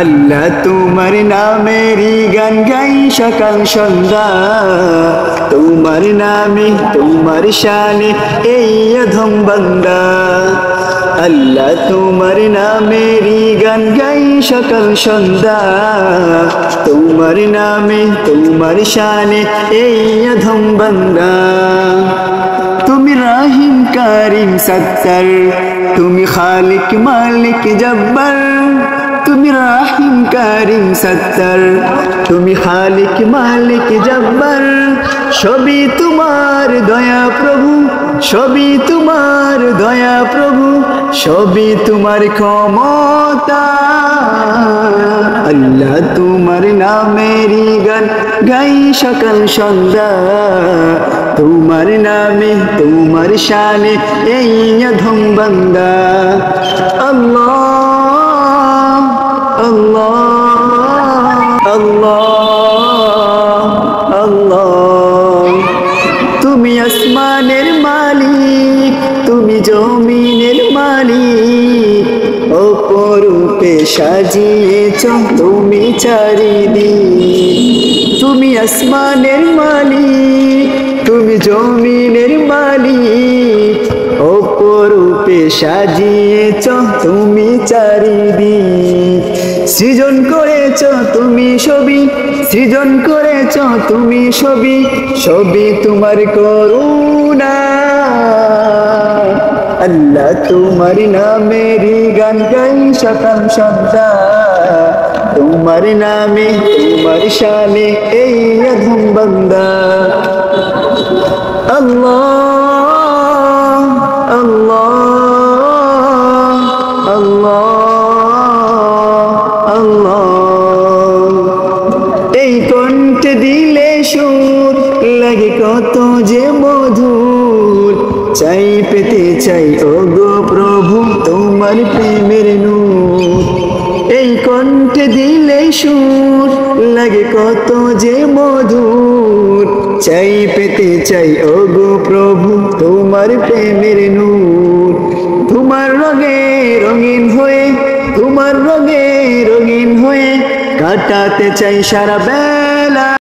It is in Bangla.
আল্লাহ তোমার নামেরই গান গাই সকাল সন্ধ্যা, তোমার নামে তোমার শানে এই অধম বান্দা। আল্লাহ তোমার নামেরই গান গাই সকাল সন্ধ্যা, তোমার নামে তোমার শানে এই অধম বান্দা। তুমি রাহিম কারিম সত্তর, তুমি খালিক মালিক জব্বার। তুমি রাহিম কারিম সত্তর, তুমি খালিক মালিক জব্বার। সবই তোমার দয়া প্রভু, সবই তোমার দয়া প্রভু, সবই তোমার ক্ষমতা। আল্লাহ তোমার নামেরই গান গাই সকাল সন্ধ্যা, তোমার নামে তোমার শানে এই অধম বান্দা। আল্লাহ আল্লাহ আল্লাহ আল্লাহ। তুমি আসমানের মালিক, তুমি জমিনের মালিক, অপরূপে সাজিয়েছ তুমি চারিদিক। তুমি আসমানের মালিক, তুমি জমিনের মালিক, অপরূপে সাজিয়েছ তুমি চারিদিক। সৃজন করেছ তুমি সবই, সৃজন করেছ তুমি সবই, সবই তোমার করুণা। আল্লাহ তোমার নামেরই গান গাই সকাল সন্ধ্যা, তোমার নামে তোমার শানে এই অধম বান্দা। আল্লাহ আল্লাহ আল্লাহ আল্লাহ। এই কণ্ঠে দিলে সুর লাগে কত যে মধুর, চাই পেতে চাই ওগো প্রভু তোমার প্রেমের নূর। এই কণ্ঠে দিলে সুর লাগে কত যে মধুর, চাই পেতে চাই ওগো প্রভু তোমার প্রেমের নূর। তোমার রঙে রঙিন হয়ে, তোমার রঙে রঙিন হয়ে কাটাতে চাই সারা